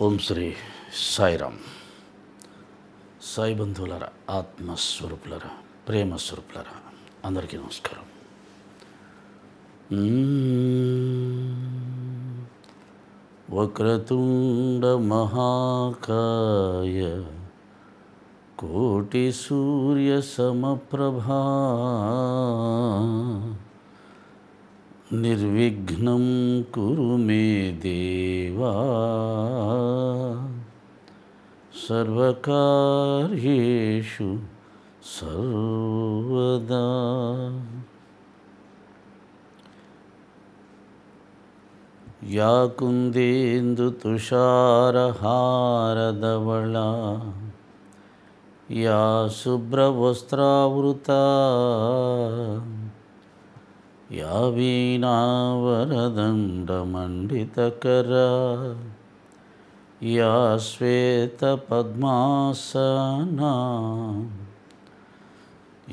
ఓం శ్రీ సాయిరామ్. సాయి బంధువులరా, ఆత్మస్వరూపులరా, ప్రేమస్వరూపులరా, అందరికీ నమస్కారం. వక్రతుండ మహాకాయ కోటి సూర్య సమప్రభా నిర్విఘ్నం కురు మే దేవా సర్వకార్యేషు సర్వదా. యా కుందేందు తుషారహారధవళా యా శుభ్రవస్త్రావృతా యా వీణావరదండమండితకరా యా శ్వేతపద్మాసనా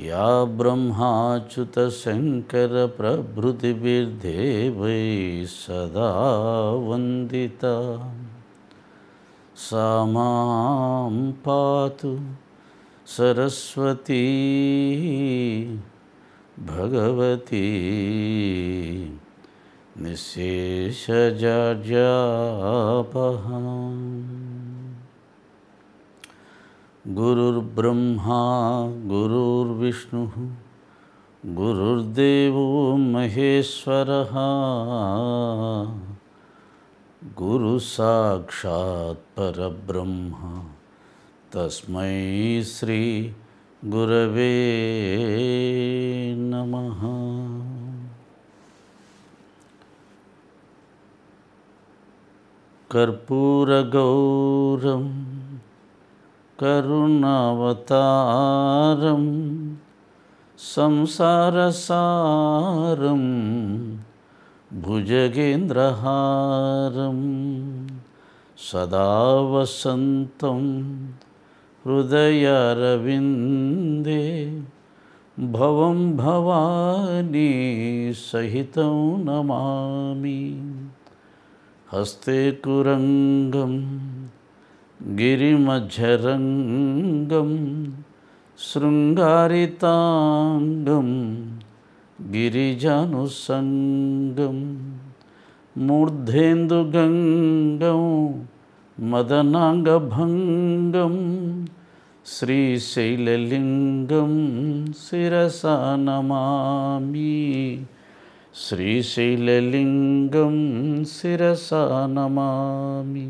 యా బ్రహ్మాచ్యుత శంకర ప్రభృతిభిర్దేవై సదా వందితా సా మాం పాతు సరస్వతీ భగవతి నిశేషజాడ్యాపహా. గురుర్బ్రహ్మా గురుర్విష్ణు గురుర్దేవో మహేశ్వరః గురు సాక్షాత్ పరబ్రహ్మ తస్మై శ్రీ గురవే నమః. కర్పూరగౌరం కరుణావతారం సంసారసారం భుజగేంద్రహారం సదా వసంతం హృదయారవిందే భవం భవానీ సహితం నమామి. హస్తే కురంగం గిరిమధ్యరంగం శృంగారితాంగం గిరిజానుసంగం మూర్ధేందుగంగం మదనాంగభంగం శ్రీశైలలింగం శిరసా నమామి. శ్రీశైలలింగం శిరసా నమామి.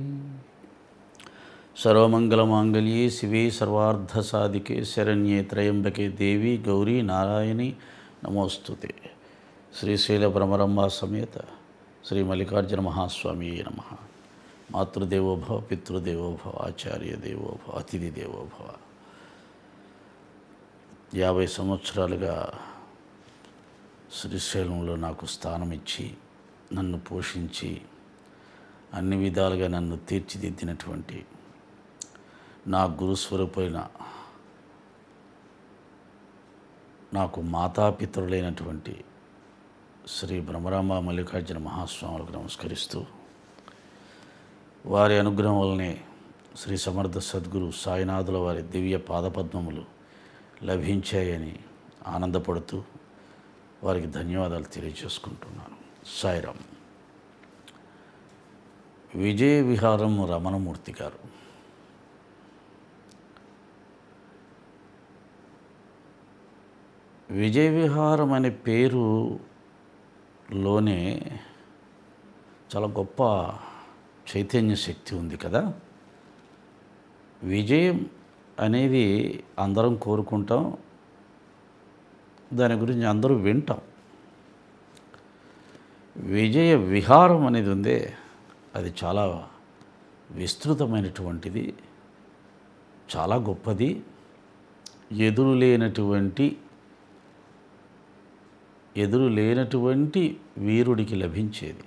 సర్వమంగళమాంగళ్యే శివే సర్వార్ధసాధికే శరణ్యే త్రయంబకే దేవి గౌరీ నారాయణి నమోస్తుతే. శ్రీశైల భ్రమరంబా సమేత శ్రీ మల్లికార్జున మహాస్వామి నమః. మాతృదేవోభవ, పితృదేవోభవ, ఆచార్య దేవోభవ, అతిథి దేవోభవ. 50 సంవత్సరాలుగా శ్రీశైలంలో నాకు స్థానం ఇచ్చి నన్ను పోషించి అన్ని విధాలుగా నన్ను తీర్చిదిద్దినటువంటి నా గురుస్వరూపైన నాకు మాతాపితరులైనటువంటి శ్రీ భ్రమరాంబ మల్లికార్జున మహాస్వాములకు నమస్కరిస్తూ, వారి అనుగ్రహం వల్లనే శ్రీ సమర్థ సద్గురు సాయినాథుల వారి దివ్య పాదపద్మములు లభించాయని ఆనందపడుతూ వారికి ధన్యవాదాలు తెలియజేసుకుంటున్నాను. సాయిరామ్. విజయ విహారం రమణమూర్తి గారు. విజయ విహారం అనే పేరులోనే చాలా గొప్ప చైతన్య శక్తి ఉంది కదా. విజయం అనేది అందరం కోరుకుంటాం, దాని గురించి అందరూ వింటాం. విజయ విహారం అనేది ఉందే, అది చాలా విస్తృతమైనటువంటిది, చాలా గొప్పది, ఎదురు లేనటువంటి వీరుడికి లభించేది.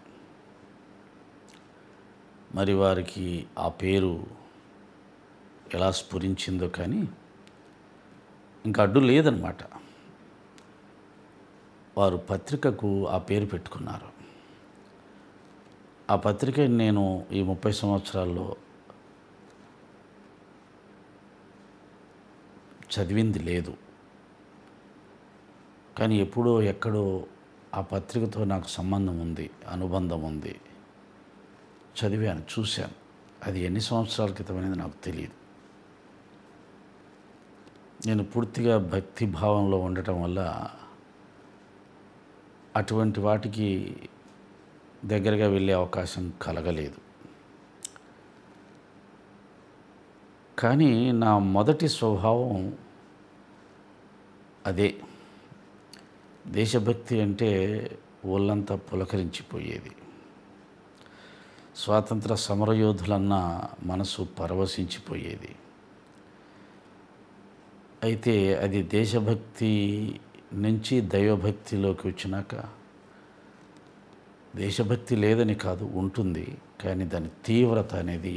మరి వారికి ఆ పేరు ఎలా స్ఫురించిందో కానీ ఇంకా అడ్డు లేదన్నమాట. వారు పత్రికకు ఆ పేరు పెట్టుకున్నారు. ఆ పత్రిక నేను ఈ 30 సంవత్సరాల్లో చదివింది లేదు. కానీ ఎప్పుడో ఎక్కడో ఆ పత్రికతో నాకు సంబంధం ఉంది, అనుబంధం ఉంది. చదివాను, చూశాను. అది ఎన్ని సంవత్సరాల క్రితం అనేది నాకు తెలియదు. నేను పూర్తిగా భక్తి భావంలో ఉండటం వల్ల అటువంటి వాటికి దగ్గరగా వెళ్ళే అవకాశం కలగలేదు. కానీ నా మొదటి స్వభావం అదే. దేశభక్తి అంటే ఒళ్ళంతా పులకరించిపోయేది. స్వాతంత్ర సమరయోధులన్న మనసు పరవశించిపోయేది. అయితే అది దేశభక్తి నుంచి దైవభక్తిలోకి వచ్చినాక, దేశభక్తి లేదని కాదు, ఉంటుంది. కానీ దాని తీవ్రత అనేది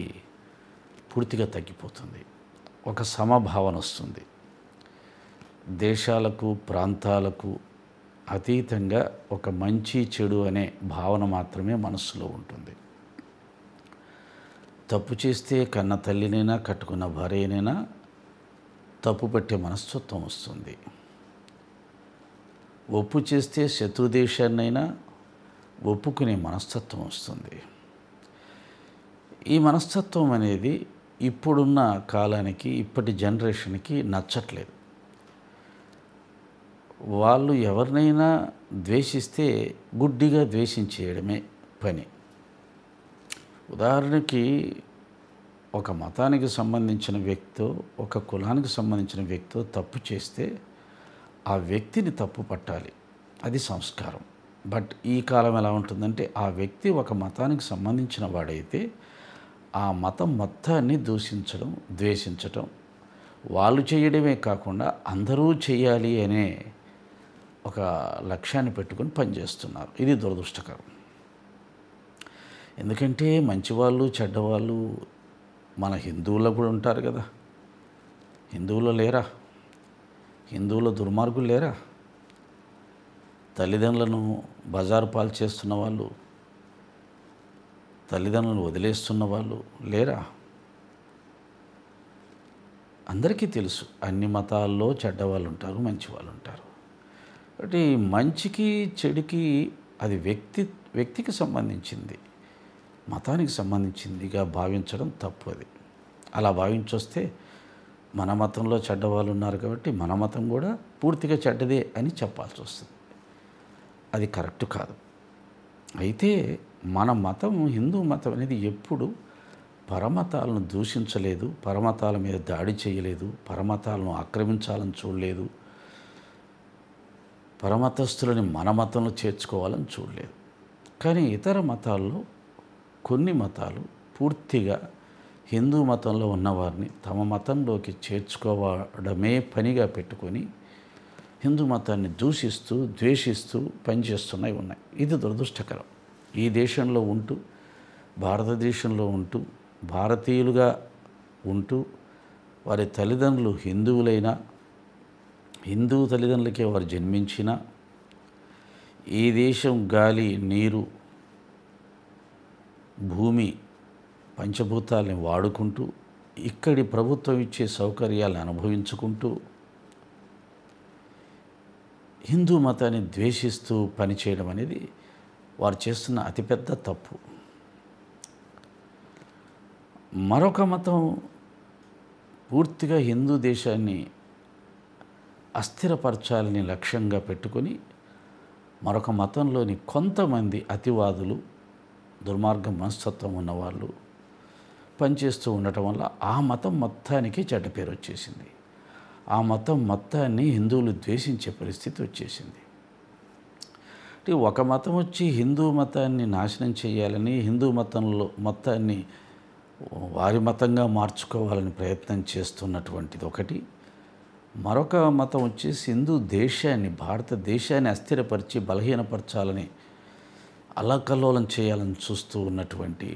పూర్తిగా తగ్గిపోతుంది. ఒక సమభావన వస్తుంది. దేశాలకు, ప్రాంతాలకు అతీతంగా ఒక మంచి చెడు అనే భావన మాత్రమే మనస్సులో ఉంటుంది. తప్పు చేస్తే కన్న తల్లినైనా, కట్టుకున్న భార్యనైనా తప్పు పట్టే మనస్తత్వం వస్తుంది. ఒప్పు చేస్తే శత్రుదేశాన్నైనా ఒప్పుకునే మనస్తత్వం వస్తుంది. ఈ మనస్తత్వం అనేది ఇప్పుడున్న కాలానికి, ఇప్పటి జనరేషన్కి నచ్చట్లేదు. వాళ్ళు ఎవరినైనా ద్వేషిస్తే గుడ్డిగా ద్వేషించేయడమే పని. ఉదాహరణకి ఒక మతానికి సంబంధించిన వ్యక్తో, ఒక కులానికి సంబంధించిన వ్యక్తో తప్పు చేస్తే ఆ వ్యక్తిని తప్పు పట్టాలి, అది సంస్కారం. బట్ ఈ కాలం ఎలా ఉంటుందంటే, ఆ వ్యక్తి ఒక మతానికి సంబంధించిన వాడైతే ఆ మతం మొత్తాన్ని దూషించడం, ద్వేషించటం, వాళ్ళు చేయడమే కాకుండా అందరూ చేయాలి అనే ఒక లక్ష్యాన్ని పెట్టుకొని పనిచేస్తున్నారు. ఇది దురదృష్టకరం. ఎందుకంటే మంచివాళ్ళు, చెడ్డవాళ్ళు మన హిందువుల్లో కూడా ఉంటారు కదా. హిందువులు లేరా? హిందువుల దుర్మార్గులు లేరా? తల్లిదండ్రులను బజారు పాలు చేస్తున్న వాళ్ళు, తల్లిదండ్రులను వదిలేస్తున్న వాళ్ళు లేరా? అందరికీ తెలుసు, అన్ని మతాల్లో చెడ్డవాళ్ళు ఉంటారు, మంచి వాళ్ళు ఉంటారు. కాబట్టి మంచికి చెడుకి అది వ్యక్తికి సంబంధించింది, మతానికి సంబంధించిందిగా భావించడం తప్పు. అది అలా భావించొస్తే మన మతంలో చెడ్డవాళ్ళు ఉన్నారు కాబట్టి మన మతం కూడా పూర్తిగా చెడ్డదే అని చెప్పాల్సి వస్తుంది. అది కరెక్ట్ కాదు. అయితే మన మతం, హిందూ మతం అనేది ఎప్పుడు పరమతాలను దూషించలేదు, పరమతాల మీద దాడి చేయలేదు, పరమతాలను ఆక్రమించాలని చూడలేదు, పరమతస్థులని మన మతంలో చేర్చుకోవాలని చూడలేదు. కానీ ఇతర మతాల్లో కొన్ని మతాలు పూర్తిగా హిందూ మతంలో ఉన్నవారిని తమ మతంలోకి చేర్చుకోవడమే పనిగా పెట్టుకొని హిందూ మతాన్ని దూషిస్తూ, ద్వేషిస్తూ పనిచేస్తున్నాయి ఉన్నాయి. ఇది దురదృష్టకరం. ఈ దేశంలో ఉంటూ, భారతదేశంలో ఉంటూ, భారతీయులుగా ఉంటూ, వారి తల్లిదండ్రులు హిందువులైనా, హిందూ తల్లిదండ్రులకే వారు జన్మించిన, ఈ దేశం గాలి, నీరు, భూమి, పంచభూతాలని వాడుకుంటూ, ఇక్కడి ప్రభుత్వం ఇచ్చే సౌకర్యాలను అనుభవించుకుంటూ, హిందూ మతాన్ని ద్వేషిస్తూ పనిచేయడం అనేది వారు చేస్తున్న అతిపెద్ద తప్పు. మరొక మతం పూర్తిగా హిందూ దేశాన్ని అస్థిరపరచాలని లక్ష్యంగా పెట్టుకొని మరొక మతంలోని కొంతమంది అతివాదులు, దుర్మార్గ మనస్తత్వం ఉన్నవాళ్ళు పనిచేస్తూ ఉండటం వల్ల ఆ మతం మొత్తానికి చెడ్డ పేరు వచ్చేసింది. ఆ మతం మొత్తాన్ని హిందువులు ద్వేషించే పరిస్థితి వచ్చేసింది. ఒక మతం వచ్చి హిందూ మతాన్ని నాశనం చేయాలని, హిందూ మతంలో మొత్తాన్ని వారి మతంగా మార్చుకోవాలని ప్రయత్నం చేస్తున్నటువంటిది ఒకటి. మరొక మతం వచ్చేసి హిందూ దేశాన్ని, భారతదేశాన్ని అస్థిరపరిచి బలహీనపరచాలని, అల్లకల్లోలం చేయాలని చూస్తూ ఉన్నటువంటి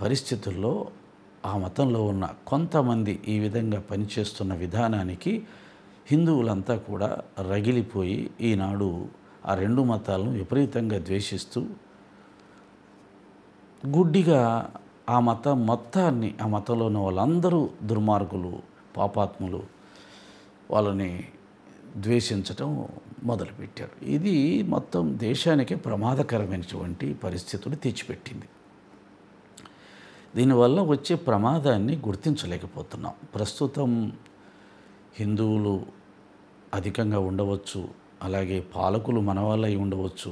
పరిస్థితుల్లో ఆ మతంలో ఉన్న కొంతమంది ఈ విధంగా పనిచేస్తున్న విధానానికి హిందువులంతా కూడా రగిలిపోయి ఈనాడు ఆ రెండు మతాలను విపరీతంగా ద్వేషిస్తూ గుడ్డిగా ఆ మతం మొత్తాన్ని, ఆ మతంలో ఉన్న వాళ్ళందరూ దుర్మార్గులు, పాపాత్ములు, వాళ్ళని ద్వేషించటం మొదలుపెట్టారు. ఇది మొత్తం దేశానికి ప్రమాదకరమైనటువంటి పరిస్థితులు తెచ్చిపెట్టింది. దీనివల్ల వచ్చే ప్రమాదాన్ని గుర్తించలేకపోతున్నాం. ప్రస్తుతం హిందువులు అధికంగా ఉండవచ్చు, అలాగే పాలకులు మన వాళ్ళై ఉండవచ్చు,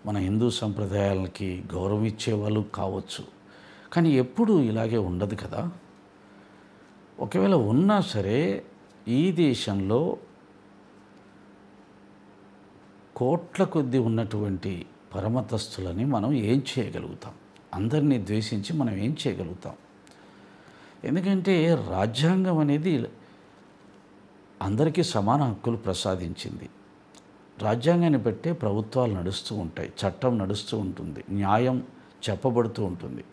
మన హిందూ సంప్రదాయాలకి గౌరవం ఇచ్చేవాళ్ళు కావచ్చు. కానీ ఎప్పుడూ ఇలాగే ఉండదు కదా. ఒకవేళ ఉన్నా సరే ఈ దేశంలో కోట్ల కొద్దీ ఉన్నటువంటి పరమతస్తులని మనం ఏం చేయగలుగుతాం? అందరినీ ద్వేషించి మనం ఏం చేయగలుగుతాం? ఎందుకంటే రాజ్యాంగం అనేది అందరికీ సమాన హక్కులు ప్రసాదించింది. రాజ్యాంగాన్ని బట్టే ప్రభుత్వాలు నడుస్తూ ఉంటాయి, చట్టం నడుస్తూ ఉంటుంది, న్యాయం చెప్పబడుతూ ఉంటుంది.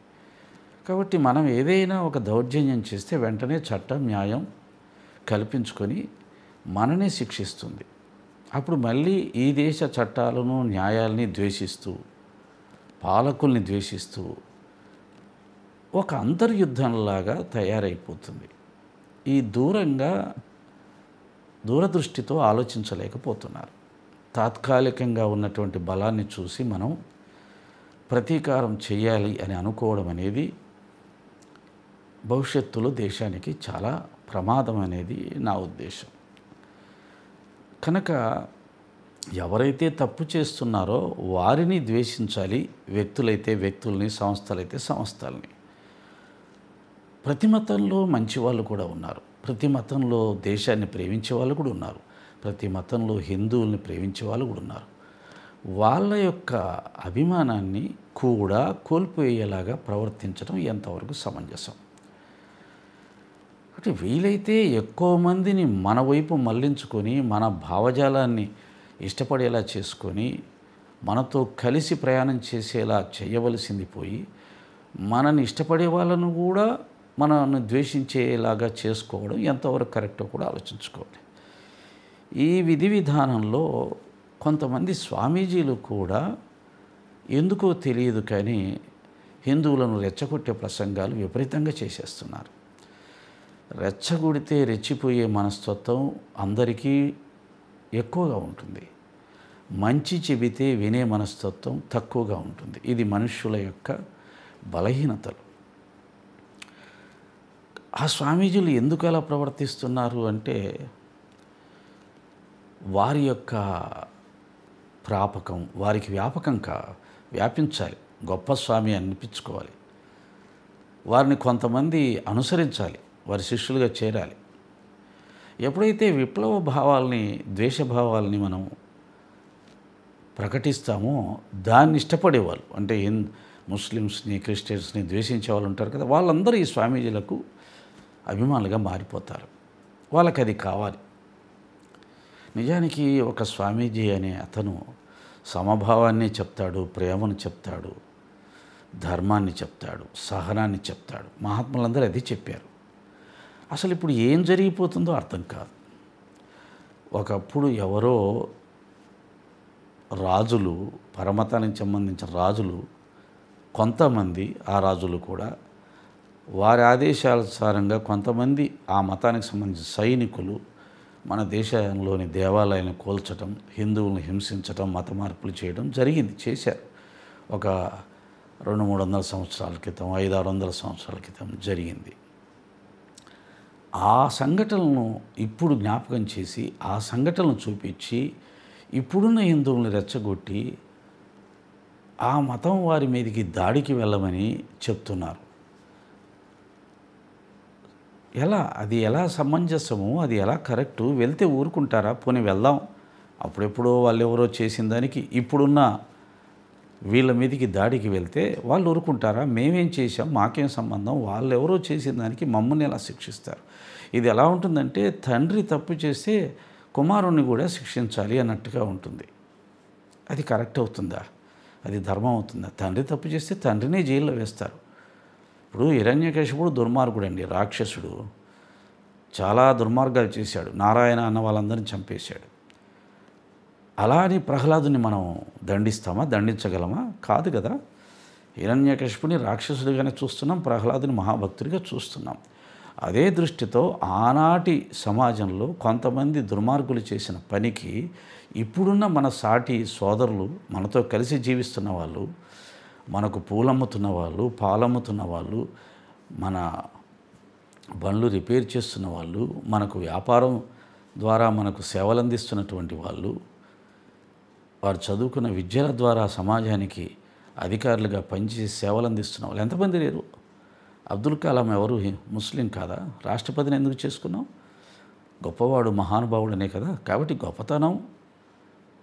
కాబట్టి మనం ఏదైనా ఒక దౌర్జన్యం చేస్తే వెంటనే చట్టం న్యాయం కల్పించుకొని మననే శిక్షిస్తుంది. అప్పుడు మళ్ళీ ఈ దేశ చట్టాలను న్యాయాల్ని ద్వేషిస్తూ, పాలకుల్ని ద్వేషిస్తూ ఒక అంతర్యుద్ధంలాగా తయారైపోతుంది. ఈ దూరదృష్టితో ఆలోచించలేకపోతున్నారు. తాత్కాలికంగా ఉన్నటువంటి బలాన్ని చూసి మనం ప్రతీకారం చేయాలి అని అనుకోవడం అనేది భవిష్యత్తులో దేశానికి చాలా ప్రమాదం అనేది నా ఉద్దేశం. కనుక ఎవరైతే తప్పు చేస్తున్నారో వారిని ద్వేషించాలి. వ్యక్తులైతే వ్యక్తుల్ని, సంస్థలైతే సంస్థల్ని. ప్రతి మతంలో మంచి వాళ్ళు కూడా ఉన్నారు. ప్రతి మతంలో దేశాన్ని ప్రేమించే వాళ్ళు కూడా ఉన్నారు. ప్రతి మతంలో హిందువుల్ని ప్రేమించే వాళ్ళు కూడా ఉన్నారు. వాళ్ళ యొక్క అభిమానాన్ని కూడా కోల్పోయేలాగా ప్రవర్తించడం ఎంతవరకు సమంజసం? అంటే వీలైతే ఎక్కువ మందిని మన వైపు మళ్లించుకొని, మన భావజాలాన్ని ఇష్టపడేలా చేసుకొని, మనతో కలిసి ప్రయాణం చేసేలా చేయవలసింది పోయి, మనని ఇష్టపడే వాళ్ళను కూడా మనల్ని ద్వేషించేలాగా చేసుకోవడం ఎంతవరకు కరెక్టో కూడా ఆలోచించుకోవాలి. ఈ విధి విధానంలో కొంతమంది స్వామీజీలు కూడా ఎందుకో తెలియదు కానీ హిందువులను రెచ్చగొట్టే ప్రసంగాలు విపరీతంగా చేసేస్తున్నారు. రెచ్చగొడితే రెచ్చిపోయే మనస్తత్వం అందరికీ ఎక్కువగా ఉంటుంది. మంచి చెబితే వినే మనస్తత్వం తక్కువగా ఉంటుంది. ఇది మనుష్యుల యొక్క బలహీనతలు. ఆ స్వామీజీలు ఎందుకు అలా ప్రవర్తిస్తున్నారు అంటే వారి యొక్క ప్రాపకం వారికి వ్యాపించాలి. గొప్ప స్వామి అనిపించుకోవాలి. వారిని కొంతమంది అనుసరించాలి, వారి శిష్యులుగా చేరాలి. ఎప్పుడైతే విప్లవ భావాల్ని, ద్వేషభావాల్ని మనం ప్రకటిస్తామో దాన్ని ఇష్టపడేవాళ్ళు, అంటే ముస్లిమ్స్ని, క్రిస్టియన్స్ని ద్వేషించే వాళ్ళు ఉంటారు కదా, వాళ్ళందరూ ఈ స్వామీజీలకు అభిమానులుగా మారిపోతారు. వాళ్ళకి అది కావాలి. నిజానికి ఒక స్వామీజీ అనే అతను సమభావాన్ని చెప్తాడు, ప్రేమను చెప్తాడు, ధర్మాన్ని చెప్తాడు, సహనాన్ని చెప్తాడు. మహాత్ములందరూ అది చెప్పారు. అసలు ఇప్పుడు ఏం జరిగిపోతుందో అర్థం కాదు. ఒకప్పుడు ఎవరో రాజులు, పరమతానికి సంబంధించిన రాజులు, కొంతమంది ఆ రాజులు కూడా వారి ఆదేశానుసారంగా కొంతమంది ఆ మతానికి సంబంధించిన సైనికులు మన దేశంలోని దేవాలయాలను కూల్చడం, హిందువులను హింసించడం, మత మార్పులు చేయడం చేశారు. ఒక 200-300 సంవత్సరాల క్రితం, 500-600 సంవత్సరాల క్రితం జరిగింది. ఆ సంఘటనలను ఇప్పుడు జ్ఞాపకం చేసి, ఆ సంఘటనలను చూపించి, ఇప్పుడున్న హిందువులను రెచ్చగొట్టి ఆ మతం వారి మీదకి దాడికి వెళ్ళమని చెప్తున్నారు. అది ఎలా సమంజసము, అది ఎలా కరెక్టు? వెళ్తే ఊరుకుంటారా? పోనీ వెళ్దాం, అప్పుడెప్పుడో వాళ్ళు ఎవరో చేసిన దానికి ఇప్పుడున్న వీళ్ళ మీదకి దాడికి వెళ్తే వాళ్ళు ఊరుకుంటారా? మేమేం చేశాం, మాకేం సంబంధం, వాళ్ళు ఎవరో చేసిన దానికి మమ్మల్ని ఎలా శిక్షిస్తారు? ఇది ఎలా ఉంటుందంటే తండ్రి తప్పు చేస్తే కుమారుణ్ణి కూడా శిక్షించాలి అన్నట్టుగా ఉంటుంది. అది కరెక్ట్ అవుతుందా? అది ధర్మం అవుతుందా? తండ్రి తప్పు చేస్తే తండ్రినే జైల్లో వేస్తారు. ఇప్పుడు హిరణ్యకశిపుడు దుర్మార్గుడు అండి, రాక్షసుడు. చాలా దుర్మార్గాలు చేశాడు. నారాయణ అన్న వాళ్ళందరినీ చంపేశాడు. అలా అని ప్రహ్లాదుని మనం దండిస్తామా? దండించగలమా? కాదు కదా. హిరణ్యకశిపుని రాక్షసుడిగానే చూస్తున్నాం, ప్రహ్లాదుని మహాభక్తుడిగా చూస్తున్నాం. అదే దృష్టితో ఆనాటి సమాజంలో కొంతమంది దుర్మార్గులు చేసిన పనికి ఇప్పుడున్న మన సాటి సోదరులు, మనతో కలిసి జీవిస్తున్న వాళ్ళు, మనకు పూలమ్ముతున్న వాళ్ళు, పాలమ్ముతున్న వాళ్ళు, మన బండ్లు రిపేర్ చేస్తున్న వాళ్ళు, మనకు వ్యాపారం ద్వారా మనకు సేవలు అందిస్తున్నటువంటి వాళ్ళు, వారు చదువుకున్న విద్యల ద్వారా సమాజానికి అధికారులుగా పనిచేసి సేవలు అందిస్తున్న వాళ్ళు ఎంతమంది లేరు? అబ్దుల్ కలాం ఎవరు ముస్లిం కాదా? రాష్ట్రపతిని ఎందుకు చేసుకున్నాం? గొప్పవాడు, మహానుభావుడనే కదా. కాబట్టి గొప్పతనం,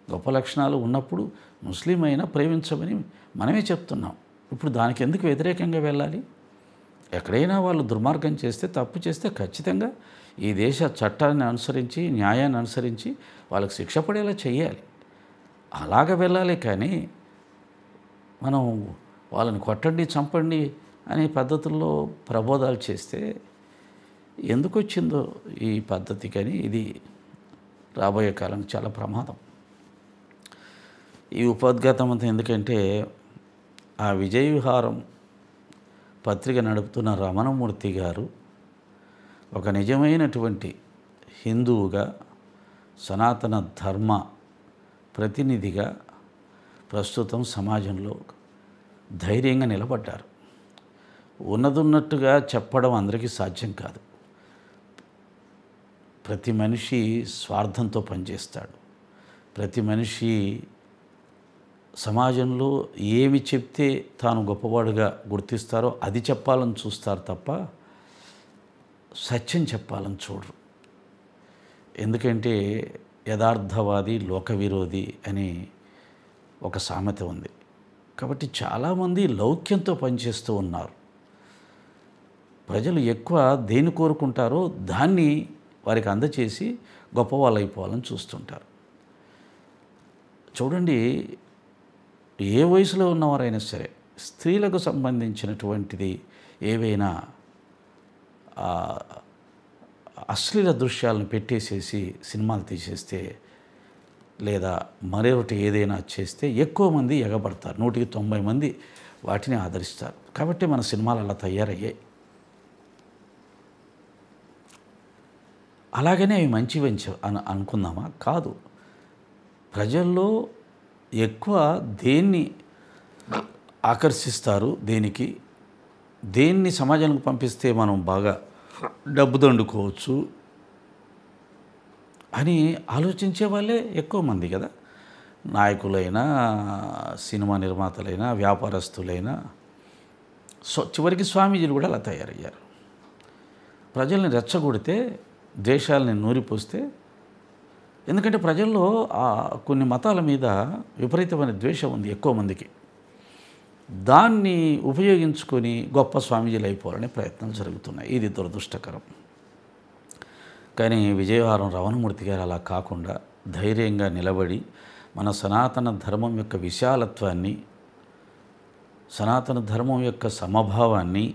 గొప్ప లక్షణాలు ఉన్నప్పుడు ముస్లిం అయినా ప్రేమించమని మనమే చెప్తున్నాం. ఇప్పుడు దానికి ఎందుకు వ్యతిరేకంగా వెళ్ళాలి? ఎక్కడైనా వాళ్ళు దుర్మార్గం చేస్తే, తప్పు చేస్తే ఖచ్చితంగా ఈ దేశ చట్టాన్ని అనుసరించి, న్యాయాన్ని అనుసరించి వాళ్ళకి శిక్ష పడేలా చేయాలి. అలాగ వెళ్ళాలి. కానీ మనం వాళ్ళని కొట్టండి, చంపండి అనే పద్ధతుల్లో ప్రబోధాలు చేస్తే ఎందుకు వచ్చిందో ఈ పద్ధతి. కానీ ఇది రాబోయే కాలం చాలా ప్రమాదం. ఈ ఉపోద్ఘాతం అంతా ఎందుకంటే ఆ విజయ విహారం పత్రిక నడుపుతున్న రమణమూర్తి గారు ఒక నిజమైనటువంటి హిందువుగా, సనాతన ధర్మ ప్రతినిధిగా ప్రస్తుతం సమాజంలో ధైర్యంగా నిలబడ్డారు. ఉన్నదున్నట్టుగా చెప్పడం అందరికీ సాధ్యం కాదు. ప్రతి మనిషి స్వార్థంతో పనిచేస్తాడు. ప్రతి మనిషి సమాజంలో ఏమి చెప్తే తాను గొప్పవాడుగా గుర్తిస్తారో అది చెప్పాలని చూస్తారు తప్ప సత్యం చెప్పాలని చూడరు. ఎందుకంటే యథార్థవాది లోక విరోధి అని ఒక సామెత ఉంది. కాబట్టి చాలామంది లౌక్యంతో పనిచేస్తూ ఉన్నారు. ప్రజలు ఎక్కువ దేన్ని కోరుకుంటారో దాన్ని వారికి అందచేసి గొప్పవాళ్ళు అయిపోవాలని చూస్తుంటారు. చూడండి, ఏ వయసులో ఉన్నవారైనా సరే స్త్రీలకు సంబంధించినటువంటిది ఏవైనా అశ్లీల దృశ్యాలను పెట్టేసేసి సినిమాలు తీసేస్తే లేదా మరొకటి ఏదైనా చేస్తే ఎక్కువ మంది ఎగబడతారు. 100కి 90 మంది వాటిని ఆదరిస్తారు. కాబట్టి మన సినిమాలు అలా తయారయ్యాయి. అలాగనే అవి మంచివి అనుకుందామా? కాదు. ప్రజల్లో ఎక్కువ దేన్ని ఆకర్షిస్తారు, దేన్ని సమాజానికి పంపిస్తే మనం బాగా డబ్బు దండుకోవచ్చు అని ఆలోచించే వాళ్ళే ఎక్కువ మంది కదా. నాయకులైనా, సినిమా నిర్మాతలైనా, వ్యాపారస్తులైనా, చివరికి స్వామీజీలు కూడా అలా తయారయ్యారు. ప్రజల్ని రెచ్చగొడితే, ద్వేషాలని నూరిపోస్తే, ఎందుకంటే ప్రజల్లో కొన్ని మతాల మీద విపరీతమైన ద్వేషం ఉంది ఎక్కువ మందికి. దాన్ని ఉపయోగించుకొని గొప్ప స్వామీజీలు అయిపోవాలనే ప్రయత్నాలు జరుగుతున్నాయి. ఇది దురదృష్టకరం. కానీ విజయవారం రమణమూర్తి గారు అలా కాకుండా ధైర్యంగా నిలబడి మన సనాతన ధర్మం యొక్క విశాలత్వాన్ని, సనాతన ధర్మం యొక్క సమభావాన్ని,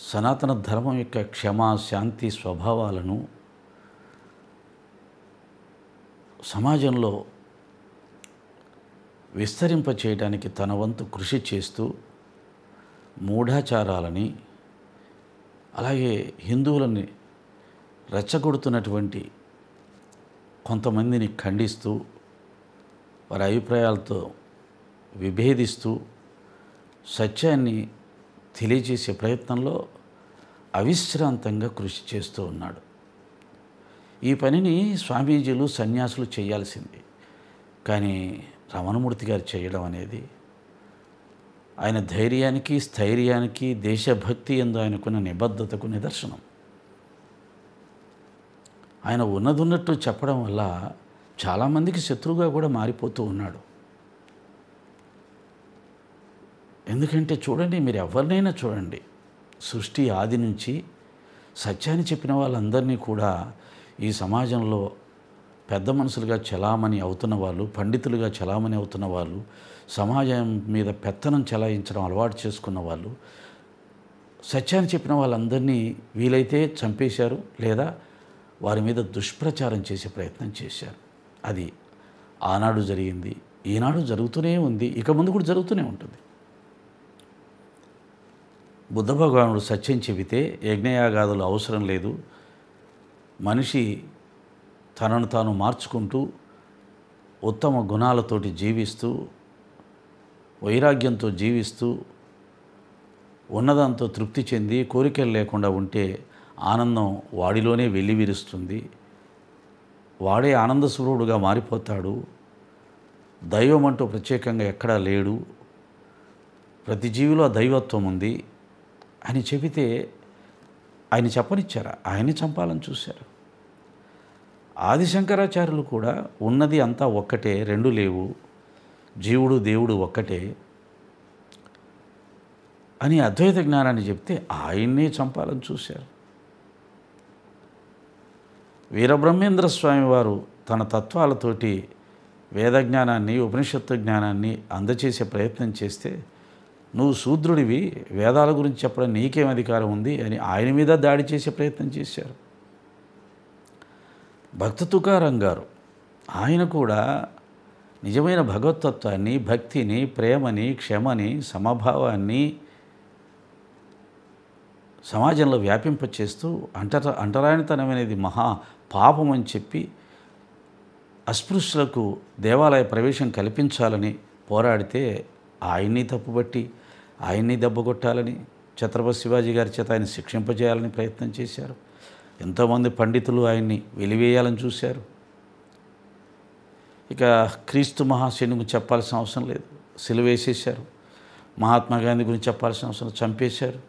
సనాతన ధర్మం యొక్క క్షమా శాంతి స్వభావాలను సమాజంలో విస్తరింపచేయడానికి తన వంతు కృషి చేస్తూ మూఢాచారాలని, అలాగే హిందువులని రెచ్చగొడుతున్నటువంటి కొంతమందిని ఖండిస్తూ, వారి అభిప్రాయాలతో విభేదిస్తూ సత్యాన్ని తెలియజేసే ప్రయత్నంలో అవిశ్రాంతంగా కృషి చేస్తూ ఉన్నాడు. ఈ పనిని స్వామీజీలు, సన్యాసులు చేయాల్సింది. కానీ రమణమూర్తి గారు చేయడం అనేది ఆయన ధైర్యానికి, స్థైర్యానికి, దేశభక్తి యందు ఆయనకున్న నిబద్ధతకు నిదర్శనం. ఆయన ఉన్నదున్నట్టు చెప్పడం వల్ల చాలామందికి శత్రువుగా కూడా మారిపోతూ ఉన్నాడు. ఎందుకంటే చూడండి, మీరు ఎవరినైనా చూడండి, సృష్టి ఆది నుంచి సత్యాన్ని చెప్పిన వాళ్ళందరినీ కూడా ఈ సమాజంలో పెద్ద మనుషులుగా చలామణి అవుతున్న వాళ్ళు, పండితులుగా చలామణి అవుతున్న వాళ్ళు, సమాజం మీద పెత్తనం చెలాయించడం అలవాటు చేసుకున్న వాళ్ళు, సత్యాన్ని చెప్పిన వాళ్ళందరినీ వీలైతే చంపేశారు, లేదా వారి మీద దుష్ప్రచారం చేసే ప్రయత్నం చేశారు. అది ఆనాడు జరిగింది, ఈనాడు జరుగుతూనే ఉంది, ఇక ముందు కూడా జరుగుతూనే ఉంటుంది. బుద్ధ భగవానుడు సత్యం చెబితే యజ్ఞయాగాదులు అవసరం లేదు, మనిషి తనను తాను మార్చుకుంటూ ఉత్తమ గుణాలతోటి జీవిస్తూ వైరాగ్యంతో జీవిస్తూ ఉన్నదంతో తృప్తి చెంది కోరికలు లేకుండా ఉంటే ఆనందం వాడిలోనే వెల్లివిరుస్తుంది, వాడే ఆనంద స్వరూపుడుగా మారిపోతాడు, దైవం అంటూ ప్రత్యేకంగా ఎక్కడా లేడు, ప్రతి జీవిలో దైవత్వం ఉంది అని చెబితే ఆయన చెప్పనిచ్చారా? ఆయన్ని చంపాలని చూశారు. ఆదిశంకరాచార్యులు కూడా ఉన్నది అంతా ఒక్కటే, రెండు లేవు, జీవుడు దేవుడు ఒక్కటే అని అద్వైత జ్ఞానాన్ని చెప్తే ఆయన్నే చంపాలని చూశారు. వీరబ్రహ్మేంద్ర స్వామి వారు తన తత్వాలతోటి వేదజ్ఞానాన్ని ఉపనిషత్తు జ్ఞానాన్ని అందచేసే ప్రయత్నం చేస్తే నువ్వు శూద్రుడివి, వేదాల గురించి చెప్పడం నీకేం అధికారం ఉంది అని ఆయన మీద దాడి చేసే ప్రయత్నం చేశారు. భక్త తుకారాం గారు ఆయన కూడా నిజమైన భగవతత్వాన్ని, భక్తిని, ప్రేమని, క్షమని, సమభావాన్ని సమాజంలో వ్యాపింపచేస్తూ అంటరానితనం అనేది మహా పాపం అని చెప్పి అస్పృశ్యులకు దేవాలయ ప్రవేశం కల్పించాలని పోరాడితే ఆయన్ని తప్పుబట్టి ఆయన్ని దెబ్బగొట్టాలని ఛత్రపతి శివాజీ గారి చేత ఆయన శిక్షింపజేయాలని ప్రయత్నం చేశారు. ఎంతోమంది పండితులు ఆయన్ని వెలివేయాలని చూశారు. ఇక క్రీస్తు మహాశయుని చెప్పాల్సిన అవసరం లేదు, సిలువేసేశారు. మహాత్మా గాంధీ గురించి చెప్పాల్సిన అవసరం, చంపేశారు.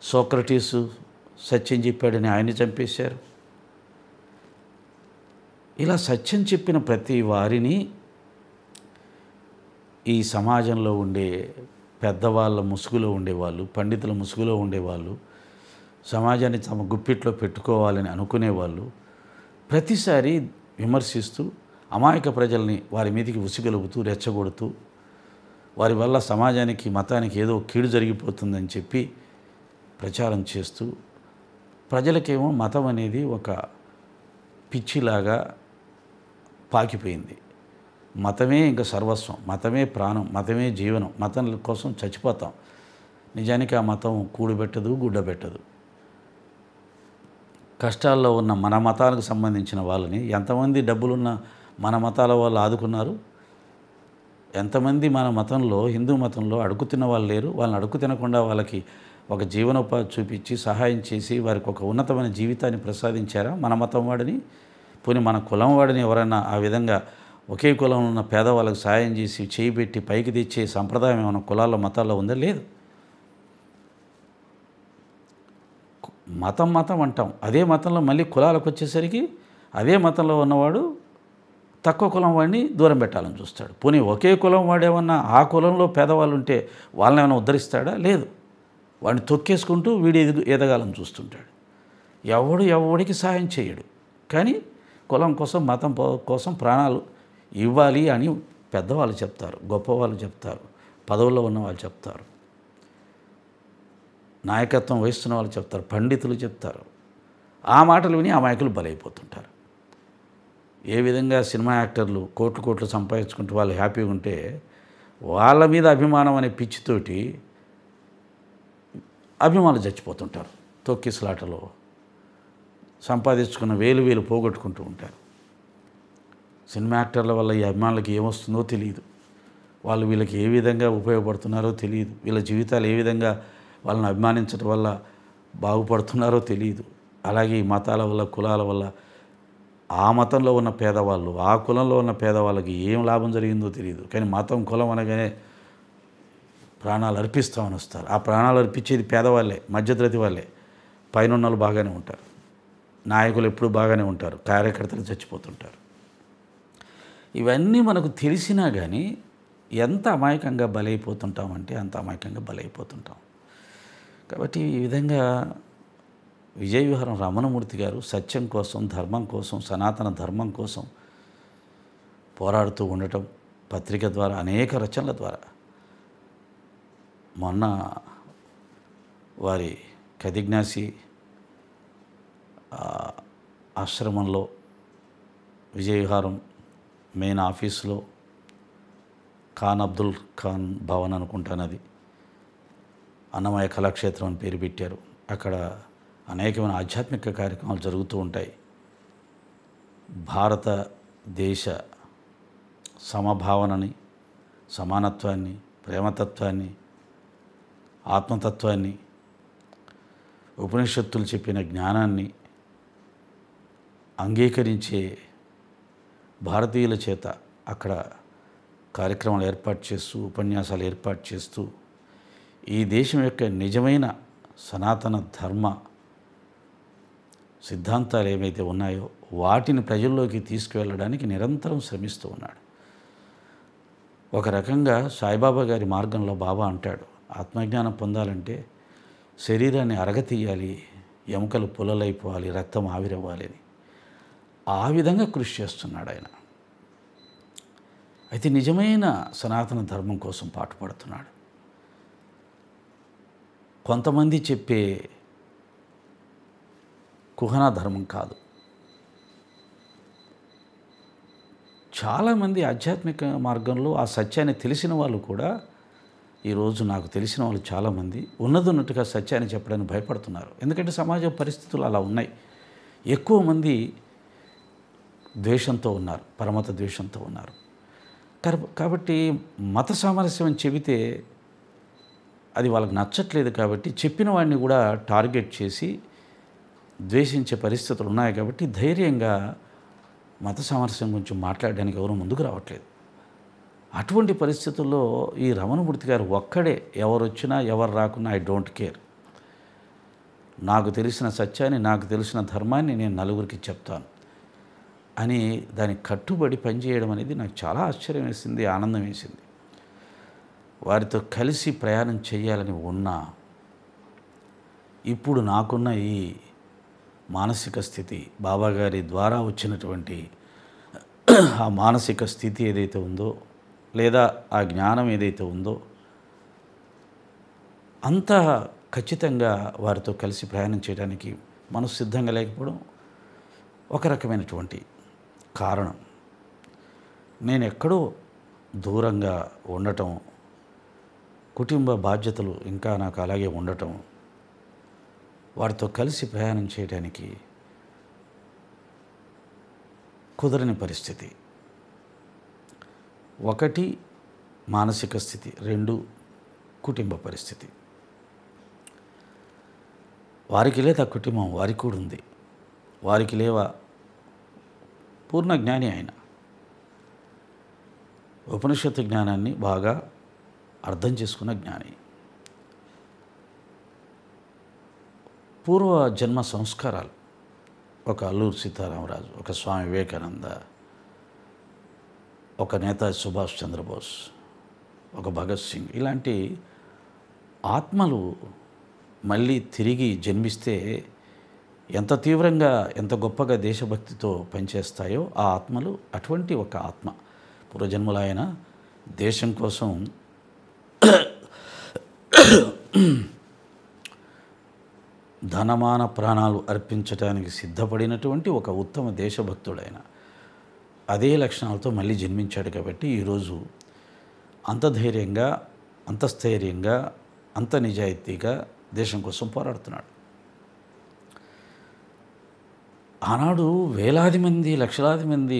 సోక్రటీసు సత్యం చెప్పాడని ఆయన్ని చంపేశారు. ఇలా సత్యం చెప్పిన ప్రతి వారిని ఈ సమాజంలో ఉండే పెద్దవాళ్ళ ముసుగులో ఉండేవాళ్ళు, పండితుల ముసుగులో ఉండేవాళ్ళు, సమాజాన్ని తమ గుప్పిట్లో పెట్టుకోవాలని అనుకునేవాళ్ళు ప్రతిసారి విమర్శిస్తూ అమాయక ప్రజల్ని వారి మీదకి ఉసిగలుపుతూ రెచ్చగొడుతూ వారి వల్ల సమాజానికి మతానికి ఏదో కీడు జరిగిపోతుందని చెప్పి ప్రచారం చేస్తూ ప్రజలకేమో మతం అనేది ఒక పిచ్చిలాగా పాకిపోయింది. మతమే ఇంకా సర్వస్వం, మతమే ప్రాణం, మతమే జీవనం, మతం కోసం చచ్చిపోతాం. నిజానికి ఆ మతం కూడుబెట్టదు, గుడ్డబెట్టదు. కష్టాల్లో ఉన్న మన మతాలకు సంబంధించిన వాళ్ళని ఎంతమంది డబ్బులున్న మన మతాల వాళ్ళు ఆదుకున్నారు? ఎంతమంది మన మతంలో, హిందూ మతంలో అడుగు తిన్న వాళ్ళు లేరు? వాళ్ళని అడుగు తినకుండా వాళ్ళకి ఒక జీవనోపాధి చూపించి సహాయం చేసి వారికి ఒక ఉన్నతమైన జీవితాన్ని ప్రసాదించారా మన మతం వాడిని? పోనీ మన కులం వాడిని ఎవరైనా ఆ విధంగా ఒకే కులంలో ఉన్న పేదవాళ్ళకి సహాయం చేసి చేయి పెట్టి పైకి తెచ్చే సంప్రదాయం ఏమైనా కులాల్లో మతాల్లో ఉందా? లేదు. మతం మతం అంటాం, అదే మతంలో మళ్ళీ కులాలకు వచ్చేసరికి అదే మతంలో ఉన్నవాడు తక్కువ కులం వాడిని దూరం పెట్టాలని చూస్తాడు. పోనీ ఒకే కులం వాడేమన్నా ఆ కులంలో పేదవాళ్ళు ఉంటే వాళ్ళని ఏమైనా ఉద్ధరిస్తాడా? లేదు. వాడిని తొక్కేసుకుంటూ వీడి ఎదగాలని చూస్తుంటాడు. ఎవడికి సహాయం చేయడు. కానీ కులం కోసం, మతం కోసం ప్రాణాలు ఇవ్వాలి అని పెద్దవాళ్ళు చెప్తారు, గొప్పవాళ్ళు చెప్తారు, పదవుల్లో ఉన్న వాళ్ళు చెప్తారు, నాయకత్వం వహిస్తున్న వాళ్ళు చెప్తారు, పండితులు చెప్తారు. ఆ మాటలు విని అమాయకులు బలైపోతుంటారు. ఏ విధంగా సినిమా యాక్టర్లు కోట్లు సంపాదించుకుంటూ వాళ్ళు హ్యాపీగా ఉంటే వాళ్ళ మీద అభిమానం అనే పిచ్చితోటి అభిమానులు చచ్చిపోతుంటారు. తొక్కిసలాటలో సంపాదించుకున్న వేలు పోగొట్టుకుంటూ ఉంటారు. సినిమా యాక్టర్ల వల్ల ఈ అభిమానులకి ఏమొస్తుందో తెలియదు, వాళ్ళు వీళ్ళకి ఏ విధంగా ఉపయోగపడుతున్నారో తెలియదు, వీళ్ళ జీవితాలు ఏ విధంగా వాళ్ళని అభిమానించడం వల్ల బాగుపడుతున్నారో తెలియదు. అలాగే ఈ మతాల వల్ల, కులాల వల్ల ఆ మతంలో ఉన్న పేదవాళ్ళు, ఆ కులంలో ఉన్న పేదవాళ్ళకి ఏం లాభం జరిగిందో తెలియదు. కానీ మతం, కులం అనగానే ప్రాణాలు అర్పిస్తామని వస్తారు. ఆ ప్రాణాలు అర్పించేది పేదవాళ్ళే, మధ్యతరగతి వాళ్ళే. పైన వాళ్ళు బాగానే ఉంటారు, నాయకులు ఎప్పుడూ బాగానే ఉంటారు, కార్యకర్తలు చచ్చిపోతుంటారు. ఇవన్నీ మనకు తెలిసినా కానీ ఎంత అమాయకంగా బలైపోతుంటామంటే అంత అమాయకంగా బలైపోతుంటాం. కాబట్టి ఈ విధంగా విజయ విహారం రమణమూర్తి గారు సత్యం కోసం, ధర్మం కోసం, సనాతన ధర్మం కోసం పోరాడుతూ ఉండటం పత్రిక ద్వారా, అనేక రచనల ద్వారా. మొన్న వారి కదిజ్ఞాసి ఆశ్రమంలో విజయ విహారం మెయిన్ ఆఫీసులో ఖాన్ అబ్దుల్ ఖాన్ భవన్ అనుకుంటాను, అది అన్నమయ్య కళాక్షేత్రం అని పేరు పెట్టారు. అక్కడ అనేకమైన ఆధ్యాత్మిక కార్యక్రమాలు జరుగుతూ ఉంటాయి. భారతదేశ సమభావనని, సమానత్వాన్ని, ప్రేమతత్వాన్ని, ఆత్మతత్వాన్ని, ఉపనిషత్తులు చెప్పిన జ్ఞానాన్ని అంగీకరించే భారతీయుల చేత అక్కడ కార్యక్రమాలు ఏర్పాటు చేస్తూ, ఉపన్యాసాలు ఏర్పాటు చేస్తూ ఈ దేశం యొక్క నిజమైన సనాతన ధర్మ సిద్ధాంతాలు ఏవైతే ఉన్నాయో వాటిని ప్రజల్లోకి తీసుకువెళ్ళడానికి నిరంతరం శ్రమిస్తూ ఉన్నాడు. ఒక రకంగా సాయిబాబా గారి మార్గంలో బాబా అంటాడు, ఆత్మజ్ఞానం పొందాలంటే శరీరాన్ని అరగతీయాలి, ఎముకలు పుల్లలైపోవాలి, రక్తం ఆవిరవ్వాలి అని. ఆ విధంగా కృషి చేస్తున్నాడు ఆయన. అయితే నిజమైన సనాతన ధర్మం కోసం పాటుపడుతున్నాడు. కొంతమంది చెప్పే కుహన ధర్మం కాదు. చాలామంది ఆధ్యాత్మిక మార్గంలో ఆ సత్యాన్ని తెలిసిన వాళ్ళు కూడా ఈరోజు నాకు తెలిసిన వాళ్ళు చాలామంది ఉన్నట్టుగా సత్యాన్ని చెప్పడానికి భయపడుతున్నారు. ఎందుకంటే సమాజ పరిస్థితులు అలా ఉన్నాయి. ఎక్కువ మంది ద్వేషంతో ఉన్నారు, పరమత ద్వేషంతో ఉన్నారు. కాబట్టి మత సామరస్యం అని చెబితే అది వాళ్ళకి నచ్చట్లేదు. కాబట్టి చెప్పిన వాడిని కూడా టార్గెట్ చేసి ద్వేషించే పరిస్థితులు ఉన్నాయి. కాబట్టి ధైర్యంగా మత సామరస్యం గురించి మాట్లాడడానికి ఎవరు ముందుకు రావట్లేదు. అటువంటి పరిస్థితుల్లో ఈ రమణమూర్తి గారు ఒక్కడే, ఎవరు వచ్చినా ఎవరు రాకున్నా ఐ డోంట్ కేర్, నాకు తెలిసిన సత్యాన్ని, నాకు తెలిసిన ధర్మాన్ని నేను నలుగురికి చెప్తాను అని దానికి కట్టుబడి పనిచేయడం అనేది నాకు చాలా ఆశ్చర్యం వేసింది, ఆనందం వేసింది. వారితో కలిసి ప్రయాణం చేయాలని ఉన్నా ఇప్పుడు నాకున్న ఈ మానసిక స్థితి, బాబాగారి ద్వారా వచ్చినటువంటి ఆ మానసిక స్థితి ఏదైతే ఉందో, లేదా ఆ జ్ఞానం ఏదైతే ఉందో, అంత ఖచ్చితంగా వారితో కలిసి ప్రయాణం చేయడానికి మనసు సిద్ధంగా లేకపోవడం ఒక రకమైనటువంటి కారణం. నేను ఎక్కడో దూరంగా ఉండటం, కుటుంబ బాధ్యతలు ఇంకా నాకు అలాగే ఉండటం, వారితో కలిసి ప్రయాణం చేయడానికి కుదరని పరిస్థితి. ఒకటి మానసిక స్థితి, రెండు కుటుంబ పరిస్థితి. వారికి లేదా కుటుంబం వారికి కూడా ఉంది. వారికి లేవా పూర్ణ జ్ఞాని ఆయన. ఉపనిషత్తు జ్ఞానాన్ని బాగా అర్థం చేసుకున్న జ్ఞాని. పూర్వ జన్మ సంస్కారాలు, ఒక అల్లూరి సీతారామరాజు, ఒక స్వామి వివేకానంద, ఒక నేతాజీ సుభాష్ చంద్రబోస్, ఒక భగత్ సింగ్, ఇలాంటి ఆత్మలు మళ్ళీ తిరిగి జన్మిస్తే ఎంత తీవ్రంగా, ఎంత గొప్పగా దేశభక్తితో పనిచేస్తాయో ఆ ఆత్మలు. అటువంటి ఒక ఆత్మ పూర్వజన్మలో ఆయన దేశం కోసం ధనమాన ప్రాణాలు అర్పించడానికి సిద్ధపడినటువంటి ఒక ఉత్తమ దేశభక్తుడైన, అదే లక్షణాలతో మళ్ళీ జన్మించాడు. కాబట్టి ఈరోజు అంత ధైర్యంగా, అంత స్థైర్యంగా, అంత నిజాయితీగా దేశం కోసం పోరాడుతున్నాడు. ఆనాడు వేలాది మంది, లక్షలాది మంది,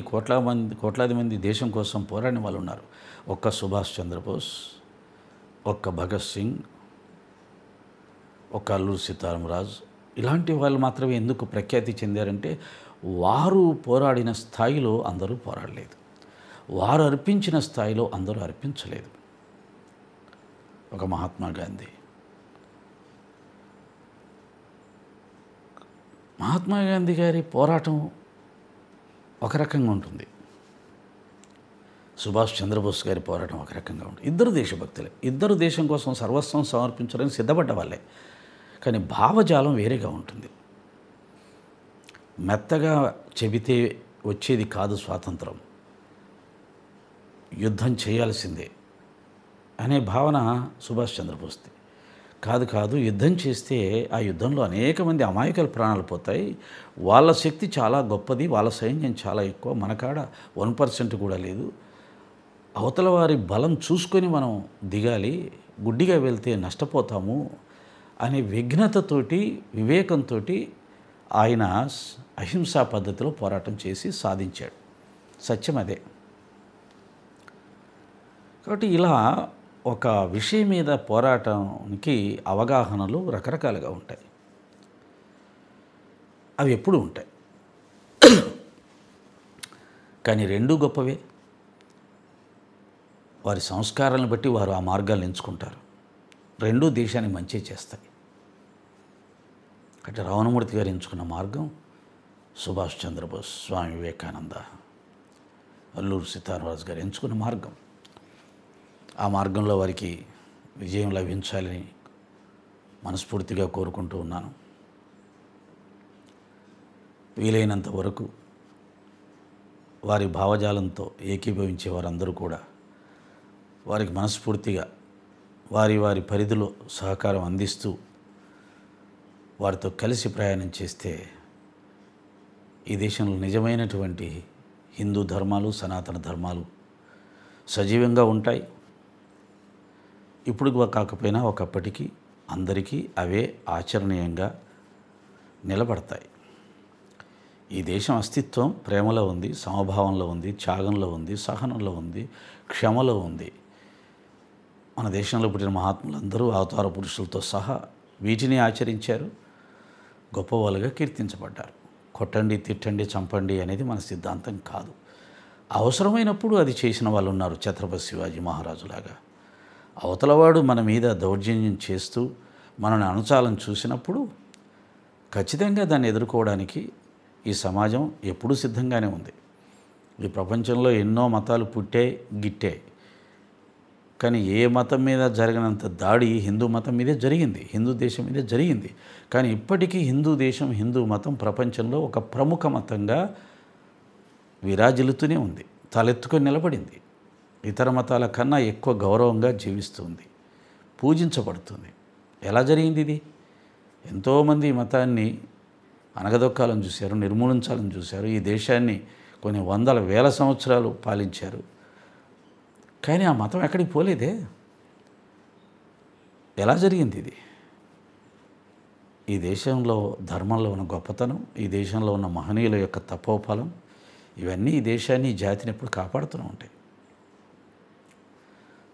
కోట్లాది మంది దేశం కోసం పోరాడిన వాళ్ళు ఉన్నారు. ఒక్క సుభాష్ చంద్రబోస్, ఒక్క భగత్ సింగ్, ఒక అల్లూరి సీతారామరాజు, ఇలాంటి వాళ్ళు మాత్రమే ఎందుకు ప్రఖ్యాతి చెందారంటే వారు పోరాడిన స్థాయిలో అందరూ పోరాడలేదు, వారు అర్పించిన స్థాయిలో అందరూ అర్పించలేదు. ఒక మహాత్మా గాంధీ, మహాత్మా గాంధీ గారి పోరాటం ఒక రకంగా ఉంటుంది, సుభాష్ చంద్రబోస్ గారి పోరాటం ఒక రకంగా ఉంటుంది. ఇద్దరు దేశభక్తులే, ఇద్దరు దేశం కోసం సర్వస్వం సమర్పించడానికి సిద్ధపడ్డ వాళ్ళే. కానీ భావజాలం వేరేగా ఉంటుంది. మెత్తగా చెబితే వచ్చేది కాదు స్వాతంత్రం, యుద్ధం చేయాల్సిందే అనే భావన సుభాష్ చంద్రబోస్ది. కాదు, యుద్ధం చేస్తే ఆ యుద్ధంలో అనేక మంది అమాయకుల ప్రాణాలు పోతాయి, వాళ్ళ శక్తి చాలా గొప్పది, వాళ్ళ సైన్యం చాలా ఎక్కువ, మన కాడ 1% కూడా లేదు, అవతల వారి బలం చూసుకొని మనం దిగాలి, గుడ్డిగా వెళ్తే నష్టపోతాము అనే విఘ్నతతోటి, వివేకంతో ఆయన అహింసా పద్ధతిలో పోరాటం చేసి సాధించాడు. సత్యం అదే. కాబట్టి ఇలా ఒక విషయం మీద పోరాటానికి అవగాహనలు రకరకాలుగా ఉంటాయి. అవి ఎప్పుడూ ఉంటాయి. కానీ రెండూ గొప్పవే. వారి సంస్కారాలను బట్టి వారు ఆ మార్గాలను ఎంచుకుంటారు. రెండూ దేశానికి మంచి చేస్తాయి. అంటే రావణమూర్తి గారు ఎంచుకున్న మార్గం, సుభాష్ చంద్రబోస్, స్వామి వివేకానంద, అల్లూరు సీతారామరాజు గారు ఎంచుకున్న మార్గం. ఆ మార్గంలో వారికి విజయం లభించాలని మనస్ఫూర్తిగా కోరుకుంటూ ఉన్నాను. వీలైనంత వరకు వారి భావజాలంతో ఏకీభవించే వారందరూ కూడా వారికి మనస్ఫూర్తిగా వారి వారి పరిధిలో సహకారం అందిస్తూ వారితో కలిసి ప్రయాణం చేస్తే ఈ దేశంలో నిజమైనటువంటి హిందూ ధర్మాలు, సనాతన ధర్మాలు సజీవంగా ఉంటాయి. ఇప్పుడు కాకపోయినా ఒకప్పటికి అందరికీ అవే ఆచరణీయంగా నిలబడతాయి. ఈ దేశం అస్తిత్వం ప్రేమలో ఉంది, సమభావంలో ఉంది, త్యాగంలో ఉంది, సహనంలో ఉంది, క్షమలో ఉంది. మన దేశంలో పుట్టిన మహాత్ములందరూ అవతార పురుషులతో సహా వీటిని ఆచరించారు, గొప్పవాళ్ళుగా కీర్తించబడ్డారు. కొట్టండి, తిట్టండి, చంపండి అనేది మన సిద్ధాంతం కాదు. అవసరమైనప్పుడు అది చేసిన వాళ్ళు ఉన్నారు. ఛత్రపతి శివాజీ మహారాజులాగా అవతలవాడు మన మీద దౌర్జన్యం చేస్తూ మనల్ని అణుచాలని చూసినప్పుడు ఖచ్చితంగా దాన్ని ఎదుర్కోవడానికి ఈ సమాజం ఎప్పుడూ సిద్ధంగానే ఉంది. ఈ ప్రపంచంలో ఎన్నో మతాలు పుట్టే గిట్టే, కానీ ఏ మతం మీద జరిగినంత దాడి హిందూ మతం మీదే జరిగింది, హిందూ దేశం మీదే జరిగింది. కానీ ఇప్పటికీ హిందూ దేశం, హిందూ మతం ప్రపంచంలో ఒక ప్రముఖ మతంగా విరాజిల్లుతూనే ఉంది, తలెత్తుకొని నిలబడింది. ఇతర మతాల కన్నా ఎక్కువ గౌరవంగా జీవిస్తుంది, పూజించబడుతుంది. ఎలా జరిగింది ఇది? ఎంతోమంది ఈ మతాన్ని అణగదొక్కాలని చూశారు, నిర్మూలించాలని చూశారు. ఈ దేశాన్ని కొన్ని వందల వేల సంవత్సరాలు పాలించారు. కానీ ఆ మతం ఎక్కడికి పోలేదే. ఎలా జరిగింది ఇది? ఈ దేశంలో ధర్మంలో ఉన్న గొప్పతనం, ఈ దేశంలో ఉన్న మహనీయుల యొక్క తపోఫలం, ఇవన్నీ ఈ దేశాన్ని, ఈ జాతిని ఎప్పుడు కాపాడుతూనే ఉంటాయి.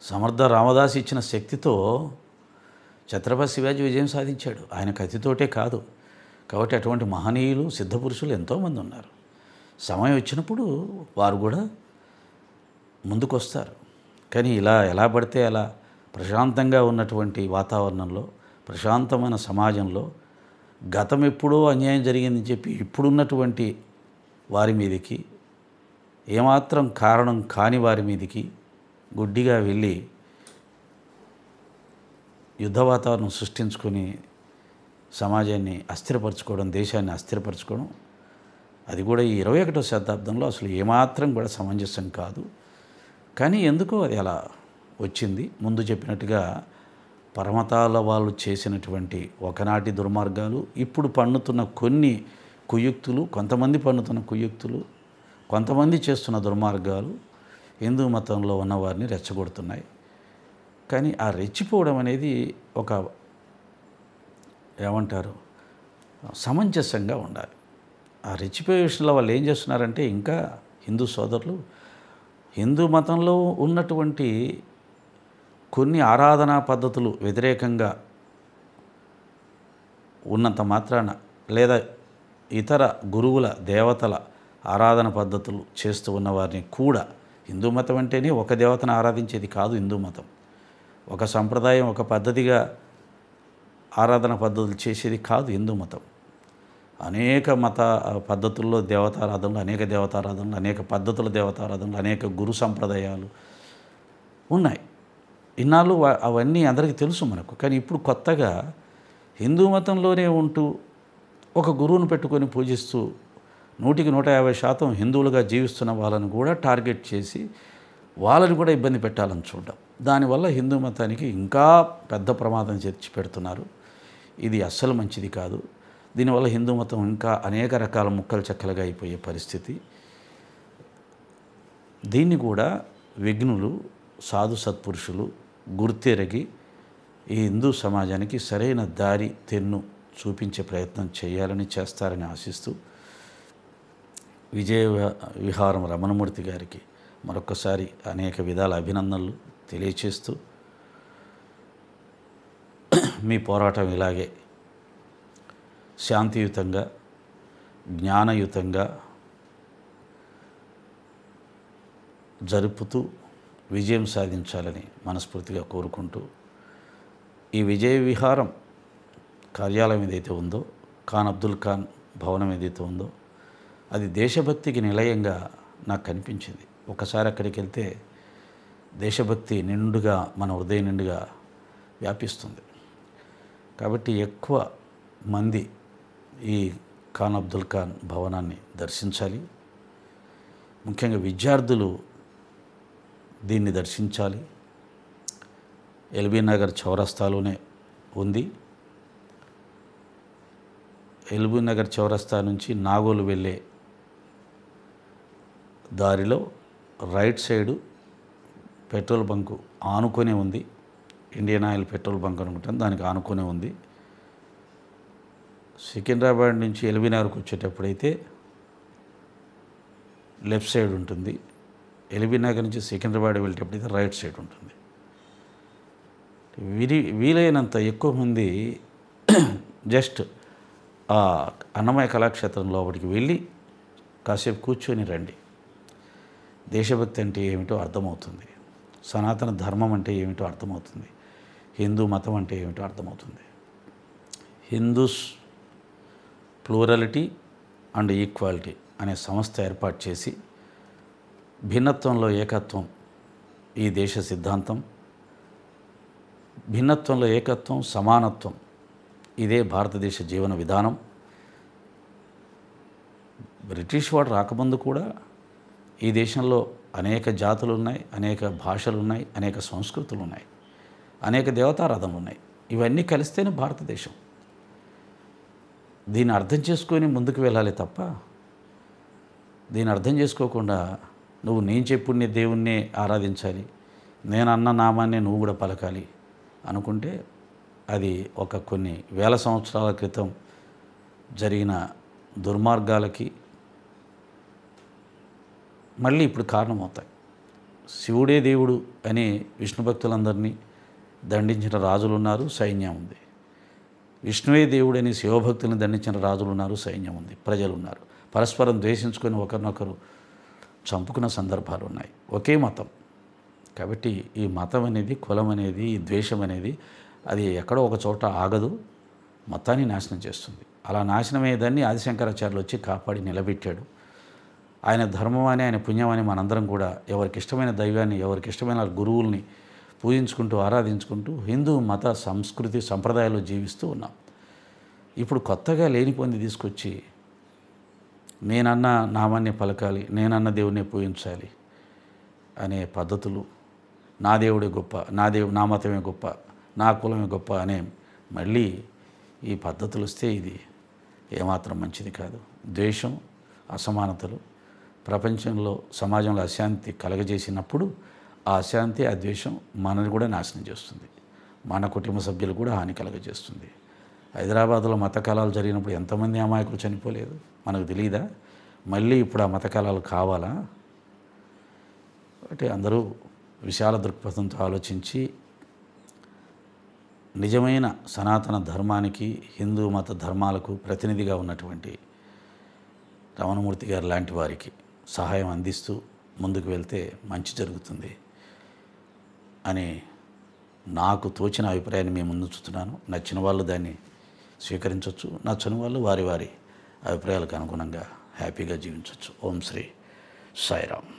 సమర్థ రామదాస్ ఇచ్చిన శక్తితో ఛత్రపతి శివాజీ విజయం సాధించాడు. ఆయన కత్తితోటే కాదు. కాబట్టి అటువంటి మహనీయులు, సిద్ధపురుషులు ఎంతోమంది ఉన్నారు. సమయం వచ్చినప్పుడు వారు కూడా ముందుకొస్తారు. కానీ ఇలా ఎలా పడితే అలా ప్రశాంతంగా ఉన్నటువంటి వాతావరణంలో, ప్రశాంతమైన సమాజంలో గతం ఎప్పుడో అన్యాయం జరిగిందని చెప్పి ఇప్పుడున్నటువంటి వారి మీదకి, ఏమాత్రం కారణం కాని వారి మీదకి గుడ్డిగా వెళ్ళి యుద్ధ వాతావరణం సృష్టించుకొని సమాజాన్ని అస్థిరపరచుకోవడం, దేశాన్ని అస్థిరపరచుకోవడం, అది కూడా ఈ 21వ శతాబ్దంలో అసలు ఏమాత్రం కూడా సమంజసం కాదు. కానీ ఎందుకో అది అలా వచ్చింది. ముందు చెప్పినట్టుగా పరమతాల వాళ్ళు చేసినటువంటి ఒకనాటి దుర్మార్గాలు, ఇప్పుడు పన్నుతున్న కొన్ని కుయుక్తులు, కొంతమంది పన్నుతున్న కుయుక్తులు, కొంతమంది చేస్తున్న దుర్మార్గాలు హిందూ మతంలో ఉన్నవారిని రెచ్చగొడుతున్నాయి. కానీ ఆ రెచ్చిపోవడం అనేది ఒక ఏమంటారు, సమంజసంగా ఉండాలి. ఆ రెచ్చిపోయే విషయంలో వాళ్ళు ఏం చేస్తున్నారంటే, ఇంకా హిందూ సోదరులు హిందూ మతంలో ఉన్నటువంటి కొన్ని ఆరాధనా పద్ధతులు వ్యతిరేకంగా ఉన్నంత మాత్రాన, లేదా ఇతర గురువుల, దేవతల ఆరాధన పద్ధతులు చేస్తూ ఉన్నవారిని కూడా, హిందూ మతం అంటేనే ఒక దేవతను ఆరాధించేది కాదు హిందూ మతం. ఒక సంప్రదాయం, ఒక పద్ధతిగా ఆరాధన పద్ధతులు చేసేది కాదు హిందూ మతం. అనేక మత పద్ధతుల్లో దేవతారాధనలు, అనేక దేవతారాధనలు, అనేక పద్ధతుల దేవతారాధనలు, అనేక గురు సంప్రదాయాలు ఉన్నాయి. ఇన్నాళ్ళు అవన్నీ అందరికీ తెలుసు మనకు. కానీ ఇప్పుడు కొత్తగా హిందూ మతంలోనే ఉంటూ ఒక గురువును పెట్టుకొని పూజిస్తూ 100% హిందువులుగా జీవిస్తున్న వాళ్ళని కూడా టార్గెట్ చేసి వాళ్ళని కూడా ఇబ్బంది పెట్టాలని చూడడం, దానివల్ల హిందూ మతానికి ఇంకా పెద్ద ప్రమాదం తెచ్చి పెడుతున్నారు. ఇది అస్సలు మంచిది కాదు. దీనివల్ల హిందూ మతం ఇంకా అనేక రకాల ముక్కలు చెక్కలుగా అయిపోయే పరిస్థితి. దీన్ని కూడా విఘ్నులు, సాధు సత్పురుషులు గుర్తెరగి ఈ హిందూ సమాజానికి సరైన దారి తెన్ను చూపించే ప్రయత్నం చేయాలని, చేస్తారని ఆశిస్తూ విజయ విహారం రమణమూర్తి గారికి మరొకసారి అనేక విధాల అభినందనలు తెలియచేస్తూ మీ పోరాటం ఇలాగే శాంతియుతంగా, జ్ఞానయుతంగా జరుపుతూ విజయం సాధించాలని మనస్ఫూర్తిగా కోరుకుంటూ, ఈ విజయ విహారం కార్యాలయం ఏదైతే ఉందో, ఖాన్ అబ్దుల్ ఖాన్ భవనం ఏదైతే ఉందో, అది దేశభక్తికి నిలయంగా నాకు కనిపించింది. ఒకసారి అక్కడికి వెళ్తే దేశభక్తి నిండుగా మన హృదయం నిండుగా వ్యాపిస్తుంది. కాబట్టి ఎక్కువ మంది ఈ ఖాన్ అబ్దుల్ ఖాన్ భవనాన్ని దర్శించాలి. ముఖ్యంగా విద్యార్థులు దీన్ని దర్శించాలి. ఎల్బీ నగర్ చౌరస్తాలోనే ఉంది. ఎల్బీ నగర్ చౌరస్తా నుంచి నాగోలు వెళ్ళే దారిలో రైట్ సైడు పెట్రోల్ బంకు ఆనుకొనే ఉంది. ఇండియన్ ఆయిల్ పెట్రోల్ బంక్ అనుకుంటాను, దానికి ఆనుకొనే ఉంది. సికింద్రాబాద్ నుంచి ఎల్బీ నగర్కి వచ్చేటప్పుడైతే లెఫ్ట్ సైడ్ ఉంటుంది. ఎల్బీ నగర్ నుంచి సికింద్రాబాద్ వెళ్ళేటప్పుడైతే రైట్ సైడ్ ఉంటుంది. వీలైనంత ఎక్కువ మంది జస్ట్ ఆ అన్నమయ్య కళాక్షేత్రం లోపలికి వెళ్ళి కాసేపు కూర్చొని రండి. దేశభక్తి అంటే ఏమిటో అర్థమవుతుంది. సనాతన ధర్మం అంటే ఏమిటో అర్థమవుతుంది. హిందూ మతం అంటే ఏమిటో అర్థమవుతుంది. హిందూస్ ప్లూరాలిటీ అండ్ ఈక్వాలిటీ అనే సంస్థ ఏర్పాటు చేసి భిన్నత్వంలో ఏకత్వం ఈ దేశ సిద్ధాంతం. భిన్నత్వంలో ఏకత్వం, సమానత్వం ఇదే భారతదేశ జీవన విధానం. బ్రిటిష్ వాడు రాకముందు కూడా ఈ దేశంలో అనేక జాతులు ఉన్నాయి, అనేక భాషలు ఉన్నాయి, అనేక సంస్కృతులు ఉన్నాయి, అనేక దేవతారాధనలు ఉన్నాయి. ఇవన్నీ కలిస్తేనే భారతదేశం. దీన్ని అర్థం చేసుకొని ముందుకు వెళ్ళాలి తప్ప దీన్ని అర్థం చేసుకోకుండా నువ్వు నేను చెప్పుడిని దేవుణ్ణే ఆరాధించాలి, నేను అన్న నామాన్నే నువ్వు కూడా పలకాలి అనుకుంటే అది ఒక కొన్ని వేల సంవత్సరాల క్రితం జరిగిన దుర్మార్గాలకి మళ్ళీ ఇప్పుడు కారణమవుతాయి. శివుడే దేవుడు అని విష్ణు భక్తులందరినీ దండించిన రాజులు ఉన్నారు, సైన్యం ఉంది. విష్ణువే దేవుడని శివభక్తులను దండించిన రాజులు ఉన్నారు, సైన్యం ఉంది, ప్రజలు ఉన్నారు. పరస్పరం ద్వేషించుకొని ఒకరినొకరు చంపుకున్న సందర్భాలు ఉన్నాయి. ఒకే మతం. కాబట్టి ఈ మతం అనేది, కులం అనేది, ఈ ద్వేషం అనేది అది ఎక్కడో ఒక చోట ఆగదు, మొత్తాన్ని నాశనం చేస్తుంది. అలా నాశనమయ్యేదాన్ని ఆదిశంకరాచార్యులు వచ్చి కాపాడి నిలబెట్టాడు. ఆయన ధర్మం అని, ఆయన పుణ్యం అని మనందరం కూడా ఎవరికి ఇష్టమైన దైవాన్ని, ఎవరికి ఇష్టమైన గురువుల్ని పూజించుకుంటూ, ఆరాధించుకుంటూ హిందూ మత సంస్కృతి సంప్రదాయాలు జీవిస్తూ ఉన్నాం. ఇప్పుడు కొత్తగా లేనిపోయింది తీసుకొచ్చి నేనన్న నామాన్ని పలకాలి, నేనన్న దేవుణ్ణి పూజించాలి అనే పద్ధతులు, నా దేవుడే గొప్ప, నా మతమే గొప్ప, నా కులమే గొప్ప అనే మళ్ళీ ఈ పద్ధతులు వస్తే ఇది ఏమాత్రం మంచిది కాదు. ద్వేషం, అసమానతలు ప్రపంచంలో, సమాజంలో అశాంతి కలగజేసినప్పుడు ఆ అశాంతి, ఆ ద్వేషం మనని కూడా నాశనం చేస్తుంది, మన కుటుంబ సభ్యులు కూడా హాని కలగజేస్తుంది. హైదరాబాద్లో మత కళాలు జరిగినప్పుడు ఎంతమంది అమాయకులు చనిపోలేదు మనకు తెలియదా? మళ్ళీ ఇప్పుడు ఆ మత కళాలు కావాలా? అంటే అందరూ విశాల దృక్పథంతో ఆలోచించి నిజమైన సనాతన ధర్మానికి, హిందూ మత ధర్మాలకు ప్రతినిధిగా ఉన్నటువంటి రమణమూర్తి గారు లాంటి వారికి సహాయం అందిస్తూ ముందుకు వెళ్తే మంచి జరుగుతుంది అని నాకు తోచిన అభిప్రాయాన్ని మేము ముందు చూస్తున్నాను. నచ్చిన వాళ్ళు దాన్ని స్వీకరించవచ్చు, నచ్చని వాళ్ళు వారి వారి అభిప్రాయాలకు అనుగుణంగా హ్యాపీగా జీవించవచ్చు. ఓం శ్రీ సాయిరామ్.